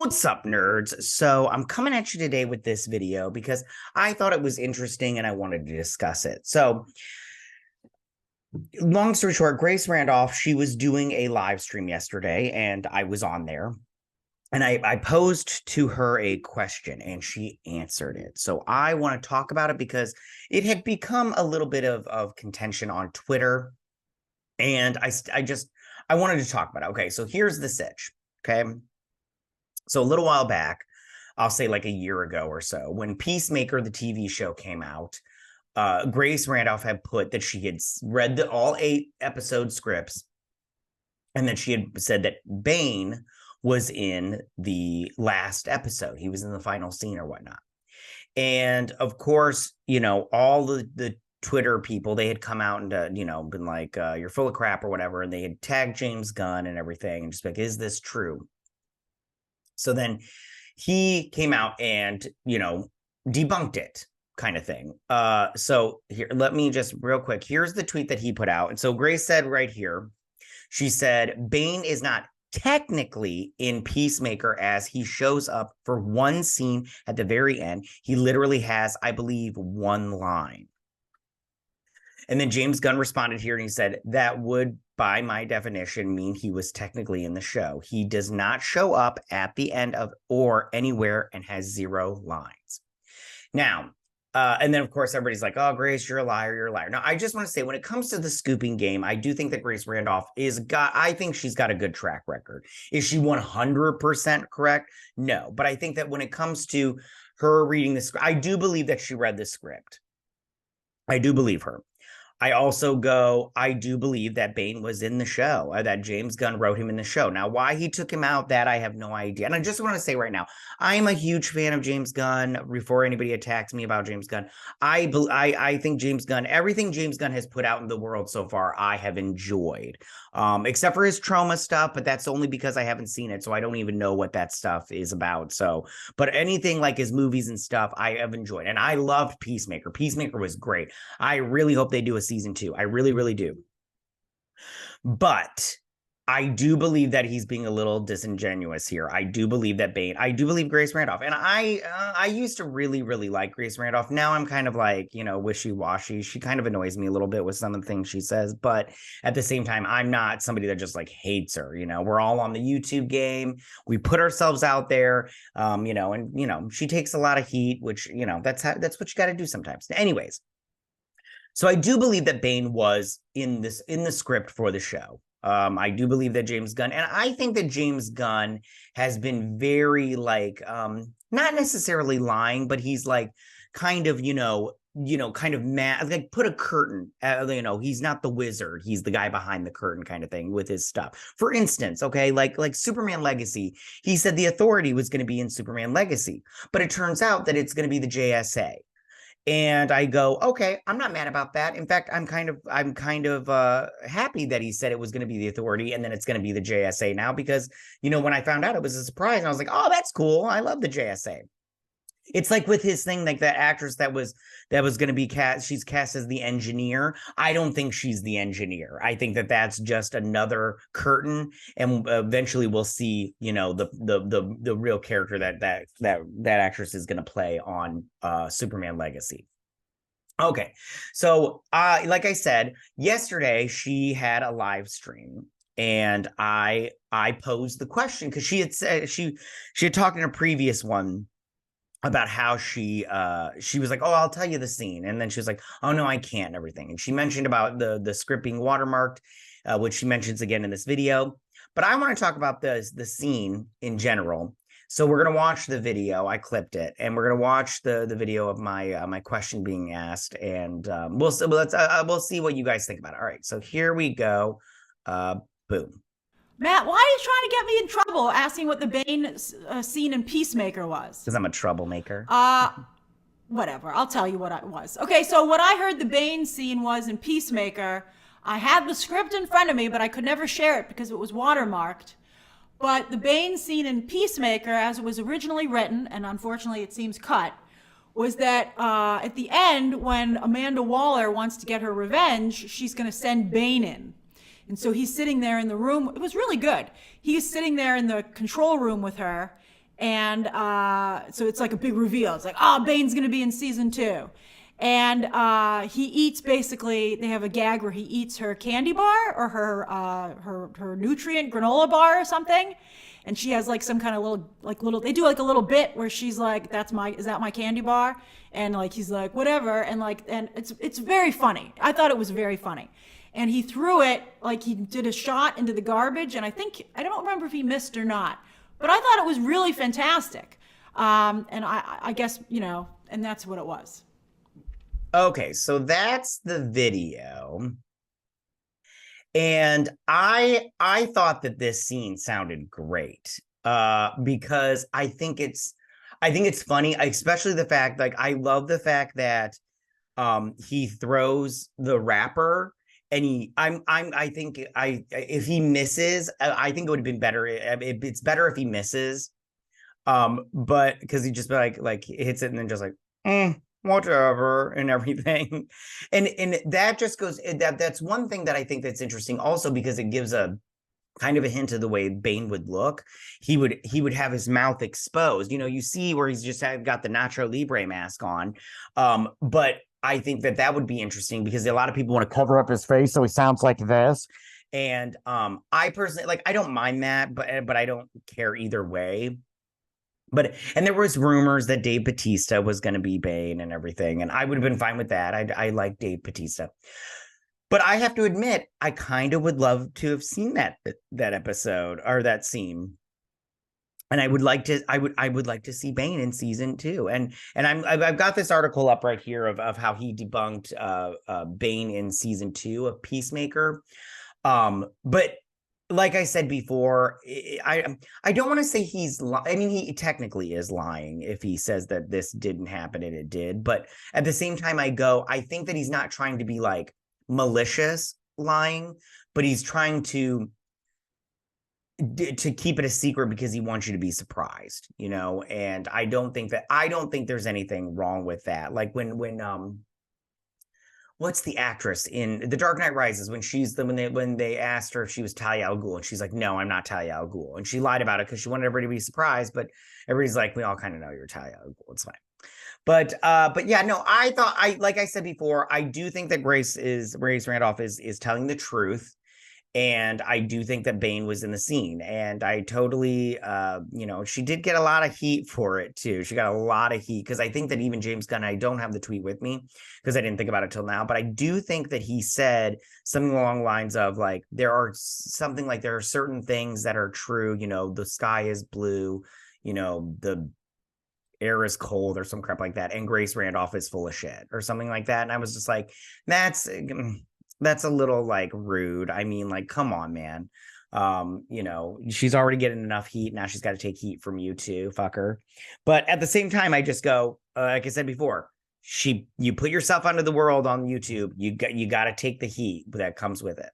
What's up, nerds? So I'm coming at you today with this video because I thought it was interesting and I wanted to discuss it. So, long story short, Grace Randolph, she was doing a live stream yesterday and I was on there. And I posed to her a question and she answered it. So I want to talk about it because it had become a little bit of contention on Twitter. And I wanted to talk about it. Okay, so here's the sitch. Okay. So a little while back, I'll say like a year ago or so, when Peacemaker, the TV show, came out, Grace Randolph had put that she had read all 8 episode scripts and that she had said that Bane was in the last episode. He was in the final scene or whatnot. And of course, all the Twitter people, they had come out and, been like, you're full of crap or whatever. And they had tagged James Gunn and everything and just like, is this true? So then he came out and, debunked it kind of thing. So here, let me just real quick. Here's the tweet that he put out. And so Grace said right here, she said, Bane is not technically in Peacemaker as he shows up for one scene at the very end. He literally has, I believe, one line. And then James Gunn responded here and he said, that would, by my definition, mean he was technically in the show. He does not show up at the end of or anywhere and has 0 lines. Now, and then, of course, everybody's like, oh, Grace, you're a liar. You're a liar. Now, I just want to say when it comes to the scooping game, I do think that Grace Randolph I think she's got a good track record. Is she 100% correct? No. But I think that when it comes to her reading the script, I do believe that she read the script. I do believe her. I do believe that Bane was in the show, that James Gunn wrote him in the show. Now, why he took him out, that I have no idea. And I just want to say right now, I am a huge fan of James Gunn. Before anybody attacks me about James Gunn, I think James Gunn, everything James Gunn has put out in the world so far, I have enjoyed. Except for his trauma stuff, but that's only because I haven't seen it, so I don't even know what that stuff is about. So, but anything like his movies and stuff, I have enjoyed. And I loved Peacemaker. Peacemaker was great. I really hope they do a season 2. I really, really do. But I do believe that he's being a little disingenuous here. I do believe that I do believe Grace Randolph. And I used to really, really like Grace Randolph. Now I'm kind of like, wishy-washy. She kind of annoys me a little bit with some of the things she says. But at the same time, I'm not somebody that just like hates her. We're all on the YouTube game. We put ourselves out there, and she takes a lot of heat, which, that's what you got to do sometimes. Anyways. So I do believe that Bane was in the script for the show. I do believe that James Gunn, and I think that James Gunn has been very not necessarily lying, but he's like kind of, kind of mad, like put a curtain, he's not the wizard. He's the guy behind the curtain kind of thing with his stuff. For instance, okay, like Superman Legacy, he said the Authority was going to be in Superman Legacy, but it turns out that it's going to be the JSA. And I go, okay, I'm not mad about that. In fact, I'm kind of happy that he said it was going to be the Authority and then it's going to be the JSA now because, when I found out, it was a surprise. And I was like, oh, that's cool. I love the JSA. It's like with his thing, like that actress that was going to be cast. She's cast as the engineer. I don't think she's the engineer. I think that that's just another curtain, and eventually we'll see, the real character that actress is going to play on Superman Legacy. Okay, so like I said, yesterday she had a live stream. And I posed the question because she had said she had talked in a previous one about how she was like, oh, I'll tell you the scene. And then she was like, oh, no, I can't and everything. And she mentioned about the script being watermarked, which she mentions again in this video. But I want to talk about the scene in general. So we're going to watch the video. I clipped it. And we're going to watch the video of my question being asked. And we'll see what you guys think about it. All right. So here we go. Boom. Matt, why are you trying to get me in trouble asking what the Bane scene in Peacemaker was? Because I'm a troublemaker. Whatever. I'll tell you what it was. Okay, so what I heard the Bane scene was in Peacemaker, I had the script in front of me, but I could never share it because it was watermarked. But the Bane scene in Peacemaker, as it was originally written, and unfortunately it seems cut, was that at the end, when Amanda Waller wants to get her revenge, she's going to send Bane in. And so he's sitting there in the room. It was really good. He's sitting there in the control room with her, And so it's like a big reveal. It's like, oh, Bane's going to be in season 2. And he eats, basically, they have a gag where he eats her candy bar or her nutrient granola bar or something. And she has like some kind of little, they do like a little bit where she's like, is that my candy bar? And like, he's like, whatever. And like, and it's very funny. I thought it was very funny. And he threw it, like he did a shot into the garbage. And I don't remember if he missed or not, but I thought it was really fantastic. And I guess, and that's what it was. Okay, so that's the video. And I thought that this scene sounded great. Because I think it's funny, especially the fact, like, I love the fact that he throws the wrapper and I think if he misses, I think it would have been better. It's better if he misses. But because he just like hits it and then just like, whatever and everything. And that just goes, that's one thing that I think that's interesting also, because it gives a kind of a hint of the way Bane would look. He would have his mouth exposed. You see where he's just got the Nacho Libre mask on. But I think that would be interesting because a lot of people want to cover up his face so he sounds like this. And I personally, like, I don't mind that, but I don't care either way. And there was rumors that Dave Bautista was going to be Bane and everything, and I would have been fine with that. I like Dave Bautista. But I have to admit, I kind of would love to have seen that episode or that scene. And I would like to see Bane in season 2. And I've got this article up right here of how he debunked Bane in season 2 of Peacemaker. But like I said before, I don't want to say he technically is lying if he says that this didn't happen and it did. But at the same time, I think that he's not trying to be like malicious lying, but he's trying to keep it a secret because he wants you to be surprised, and I don't think there's anything wrong with that. Like when what's the actress in The Dark Knight Rises, when they asked her if she was Talia al Ghul, and she's like, no, I'm not Talia al Ghul, and she lied about it because she wanted everybody to be surprised, but everybody's like, we all kind of know you're Talia al Ghul, it's fine. But yeah, no, like I said before, I do think that Grace Randolph is telling the truth. And I do think that Bane was in the scene, and I totally, she did get a lot of heat for it too. She got a lot of heat because I think that even James Gunn, I don't have the tweet with me because I didn't think about it till now, but I do think that he said something along the lines of like, there are certain things that are true. The sky is blue, the air is cold or some crap like that. And Grace Randolph is full of shit or something like that. And I was just like, that's a little like rude. I mean, like, come on, man. She's already getting enough heat. Now she's got to take heat from you too, fucker. But at the same time, I just go, like I said before, you put yourself under the world on YouTube. You got to take the heat that comes with it.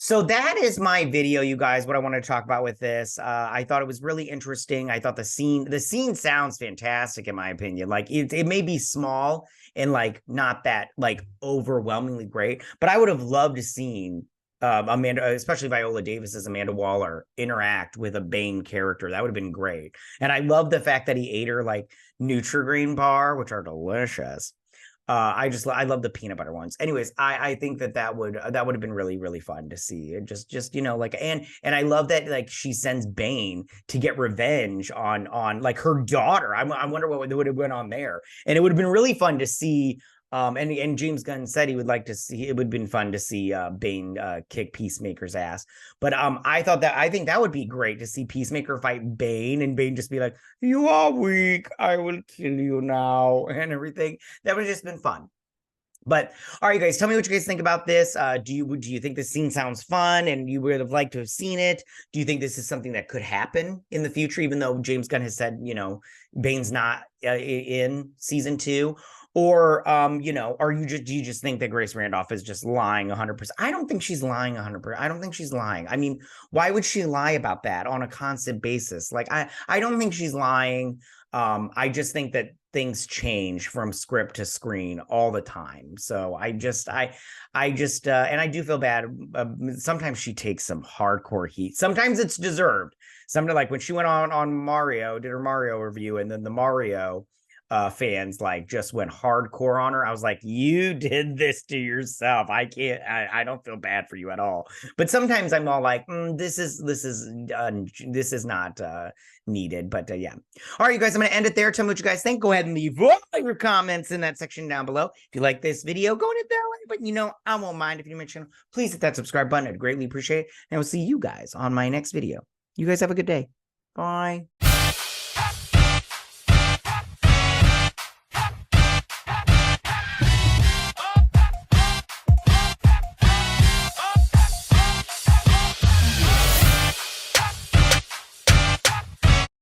So that is my video, you guys, what I wanted to talk about with this. I thought it was really interesting. I thought the scene sounds fantastic, in my opinion. Like it may be small and like not that like overwhelmingly great, but I would have loved to seen Amanda, especially Viola Davis's Amanda Waller, interact with a Bane character. That would have been great. And I love the fact that he ate her like Nutri-Grain bar, which are delicious. I love the peanut butter ones. Anyways, I think that would have been really, really fun to see. And just like, and I love that like she sends Bane to get revenge on like her daughter. I wonder what would have went on there. And it would have been really fun to see. And James Gunn said he would like to see, it would have been fun to see Bane kick Peacemaker's ass. But I think that would be great to see Peacemaker fight Bane and Bane just be like, you are weak, I will kill you now, and everything. That would have just been fun. But all right, guys, tell me what you guys think about this. Do you think this scene sounds fun and you would have liked to have seen it? Do you think this is something that could happen in the future, even though James Gunn has said, Bane's not in season 2? Or, do you just think that Grace Randolph is just lying 100%? I don't think she's lying 100%. I don't think she's lying. I mean, why would she lie about that on a constant basis? Like, I don't think she's lying. I just think that things change from script to screen all the time. So and I do feel bad. Sometimes she takes some hardcore heat. Sometimes it's deserved. Something like when she went on Mario, did her Mario review, and then the Mario fans like just went hardcore on her. I was like, you did this to yourself. I don't feel bad for you at all. But sometimes I'm all like, this is not needed. But yeah. All right, you guys, I'm going to end it there. Tell me what you guys think. Go ahead and leave all your comments in that section down below. If you like this video, go and hit that like button. You know, I won't mind if you're new to my channel. Please hit that subscribe button. I'd greatly appreciate it. And I will see you guys on my next video. You guys have a good day. Bye.